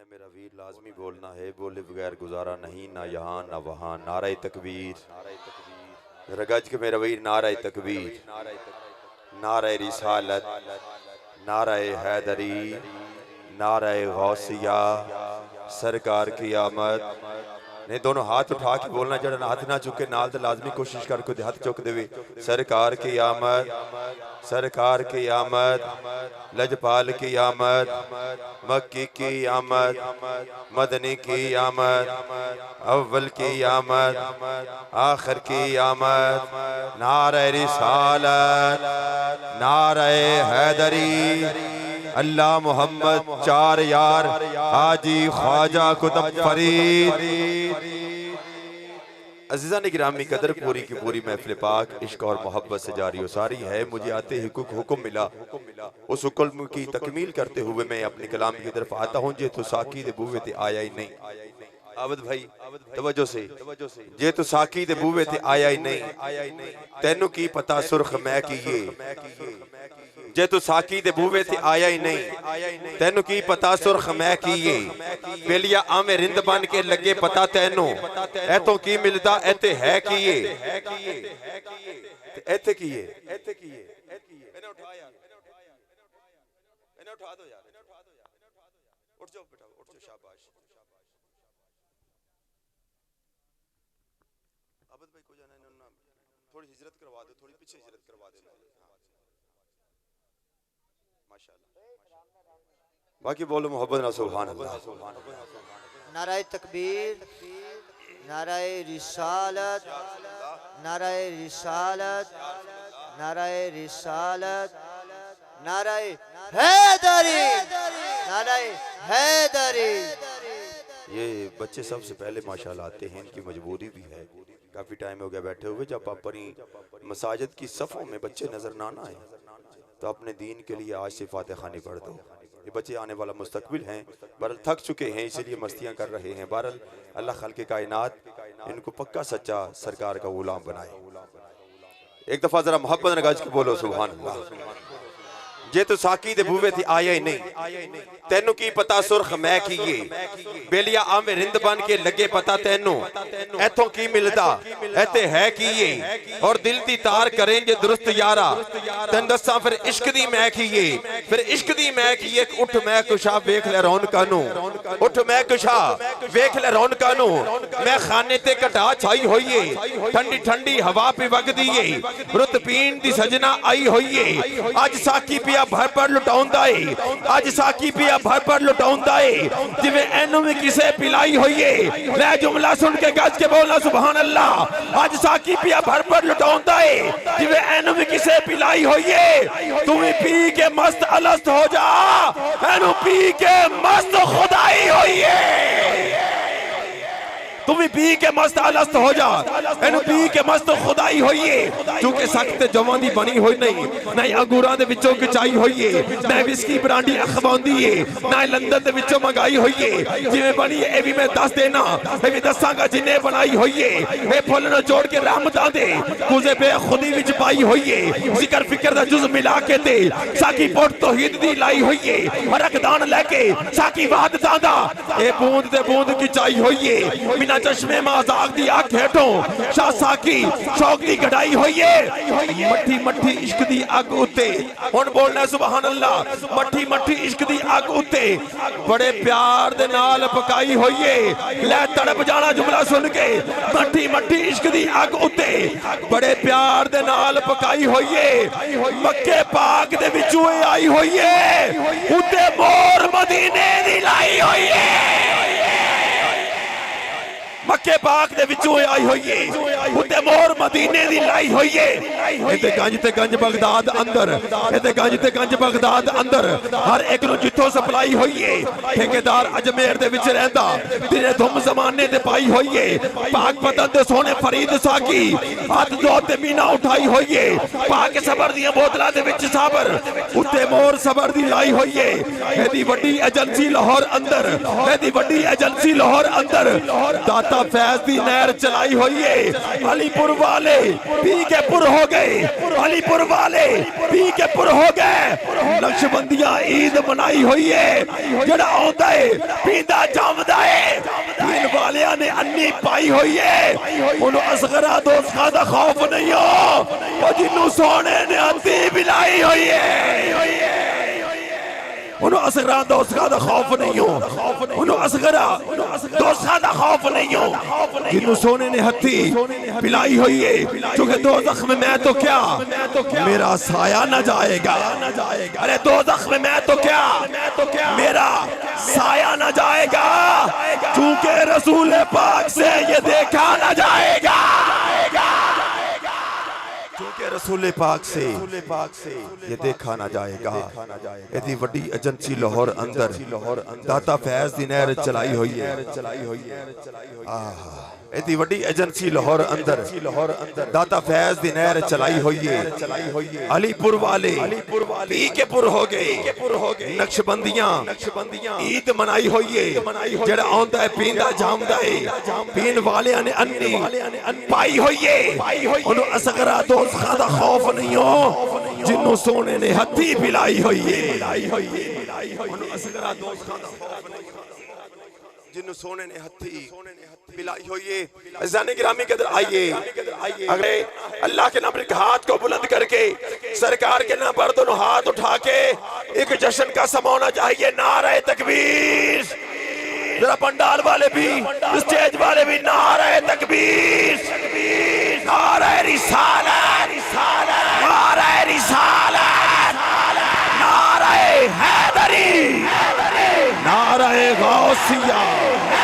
ہے میرا ویر لازمی بولنا ہے، بولے بغیر گزارا نہیں، نہ یہاں نہ وہاں۔ نعرہ تکبیر، ذرا گج کے میرا ویر نعرہ تکبیر، نعرہ رسالت، نعرہ حیدری، نعرہ غوثیہ، سرکار کی آمد۔ نہیں دونوں ہاتھ اٹھا کے بولنا، جڑا ہاتھ نہ چکے نال تے لازمی کوشش کر کے ہاتھ چک دے وے۔ سرکار کی آمد، سرکار کی آمد، لجپال کی آمد، مکی کی آمد، مدنی کی آمد، اول کی آمد، آخر کی آمد۔ نعرہ رسالت، نعرہ حیدری، اللہ محمد چار یار، حاجی خواجہ قطب فرید۔ عزیزان گرامی، قدر پوری کی پوری محفل پاک عشق اور محبت سے جاری و ساری ہے۔ مجھے آتے ہی حکم ملا، اس حکم کی تکمیل کرتے ہوئے میں اپنے کلام کی طرف آتا ہوں۔ جے تو ساکی دے بوئے تے آیا ہی نہیں، عابد بھائی توجہ سے، جے تو ساکی دے بوئے تے آیا ہی نہیں، تینوں کی پتہ سرخ میں کیے۔ جے تو ساکی دے بوئے تے آیا ہی نہیں، تینوں کی پتہ سرخ میں کیے۔ بیلیا آمے رند بن کے لگے پتہ تینوں، ایتوں کی ملدا ایتے ہے کیے، ایتے کیے۔ انہیں اٹھا یار، انہیں اٹھا دو یار، اٹھ جاؤ بیٹا، اٹھ جاؤ، شاباش۔ عابد بھائی کو جانا ہے، تھوڑی ہجرت کروا دو، تھوڑی پیچھے ہجرت کروا دو۔ باقی بولو محبت نہ سبحان اللہ۔ نعرہ تکبیر، نعرہ رسالت، نعرہ رسالت، نعرہ رسالت، نعرہ حیدری، نعرہ حیدری۔ یہ بچے سب سے پہلے ماشاءاللہ آتے ہیں، ان کی مجبوری بھی ہے، کافی ٹائم ہو گیا بیٹھے ہوئے۔ جب اپنی مساجد کی صفوں میں بچے نظر نہ آئے تو اپنے دین کے لیے آج سے فاتحہ نہیں پڑھ دو۔ یہ بچے آنے والا مستقبل ہیں، بہرحال تھک چکے ہیں، اسی لیے مستیاں کر رہے ہیں۔ بہرحال اللہ خالق کائنات ان کو پکا سچا سرکار کا غلام بنائے۔ ایک دفعہ ذرا محبت نگاج کے بولو سبحان اللہ۔ جے تو ساکی دے بوئے تھی آیا ہی نہیں، تینوں کی پتہ سرخ میں کیے۔ بیلیا آمے رند بن کے لگے پتہ تینوں، ایتوں کی ملدا ایتے ہے کیے۔ اور دل دی تار کریں گے درست یارا، تین دساں پھر عشق دی میں کیے، پھر عشق دی میں کیے۔ اٹھ میں کشا ویکھ لے رون کانوں، اٹھ میں کشا ویکھ لے رون کانوں۔ میں خانے تے کٹا چھائی ہوئیے، ٹھنڈی ٹھنڈی ہوا پہ وگ دیئے، رت پین دی سجنہ آئی ہوئیے۔ آج ساکی پیا بھر پر لٹاؤں دائے، آج ساکی پیا بھر پر لٹاؤں دائے، جویں اینوں میں کسے پلائی ہوئیے۔ میں جملہ سن کے گج کے بولنا سبحان اللہ۔ آج ساکی پیا بھر پر لٹاؤں دائے، جویں اینوں میں کسے پلائی ہوئیے۔ تمہیں پی کے مست الست ہو جا، اینوں پی کے مست خدائی ہوئیے۔ تمہیں پی کے مست الست ہو جا، اینو پی کے مست خدائی ہوئیے۔ چونکہ سخت جوان دی بنی ہوئی نہیں، نہ انگوراں دے وچوں کچائی ہوئیے، نہ وسکی برانڈی اخوان دیئے، نہ لندن دے وچوں منگائی ہوئیے۔ جویں بنی اے بھی میں دس دینا، اے بھی دساں گا جنہیں بنائی ہوئیے۔ اے پھولنو جوڑ کے رحمتاں دے، کوزے بے خودی وچ پائی ہوئیے۔ ذکر فکر دا جز ملا کے تے، ساکی پوٹ توحید دی لائی ہوئیے۔ رکدان لے کے ساکی وعد دادا، اے بوند دے بوند کچائی ہوئیے۔ بنا چشمے مازاق دی آگ ہیٹوں، شاہ ساکی شوق دی گڑائی ہوئیے۔ مٹھی مٹھی عشق دی آگ اتے، ہون بولنا سبحان اللہ۔ مٹھی مٹھی عشق دی آگ اتے، بڑے پیار دے نال پکائی ہوئیے۔ لے تڑپ جانا جملہ سن کے، مٹھی مٹھی عشق دی آگ اتے، بڑے پیار دے نال پکائی ہوئیے۔ مکے پاک دے وچوئے آئی ہوئیے، اتے مور مدینے دی لائی ہوئیے۔ مکے پاک دے وچوں آئی ہوئیے، اتے مور مدینے دی لائی ہوئیے۔ ایتے گنج تے گنج بغداد اندر، ایتے گنج تے گنج بغداد اندر، ہر ایک نو جتھوں سپلائی ہوئیے۔ ٹھیکیدار اجمیر دے وچ رہندا، تیرے دھم زمانے دے پائی ہوئیے۔ پاک پتن دے سونے فرید ساکی، ہاتھ دو تے مینا اٹھائی ہوئیے۔ پاک صبر دیاں بوتلاں دے وچ صبر، اتے مور صبر دی لائی ہوئیے۔ ایدی وڈی ایجنسی لاہور اندر، ایدی وڈی ایجنسی لاہور اندر، داتا فیض دی نہر چلائی ہوئی ہے۔ علی پور والے پی کے پر ہو گئے، علی پور والے پی کے پر ہو گئے۔ نقش بندیاں عید منائی ہوئی ہے، جڑا آتا ہے پیدا جامدہ ہے دین والیاں نے انی پائی ہوئی ہے انہوں اصغرہ دوستہ دا خوف نہیں ہو وہ جنہوں سونے نے ہتھی بلائی ہوئی ہے انہوں اصغرہ دوستہ دا خوف نہیں ہو انہوں اصغرہ دوستہ دا خوف نہیں ہو جنہوں سونے نے ہتھی بلائی ہوئی ہے چونکہ دوزخ میں تو کیا میرا سایہ نہ جائے گا ارے دوزخ میں تو کیا میرا سایہ نہ جائے گا چونکہ رسول پاک سے یہ دیکھا نہ جائے گا چونکہ رسول پاک سے یہ دیکھا نہ جائے گا ایدی وڈی ایجنسی لاہور اندر داتا فیض دی نہر چلائی ہوئی ہے ایدی وڈی ایجنسی لاہور اندر داتا فیض دی نہر چلائی ہوئی ہے علی پور والے پی کے پور ہو گئے نقش بندیاں عید منائی ہوئی ہے جڑا آندہ ہے پیندہ جامدہ ہے پین والے نے انی پائی ہوئی ہے انہوں اصغرہ دوزخہ دا خوف نہیں ہو جنہوں سونے نے ہتھی بلائی ہوئی ہے انہوں اصغرہ دوزخہ دا خوف نہیں ہو جنہوں سونے نے ہتھی بلائی ہوئی ہے عزیزان گرامی کے در آئیے اگر اللہ کے نام پر ہاتھ کو بلند کر کے سرکار کے نام پر دونوں ہاتھ اٹھا کے ایک جشن کا سما ہونا چاہیے نعرہ تکبیر ذرا پنڈال والے بھی اسٹیج والے بھی نعرہ تکبیر نعرہ رسالت نعرہ رسالت نعرہ حیدری نعرہ غوثیہ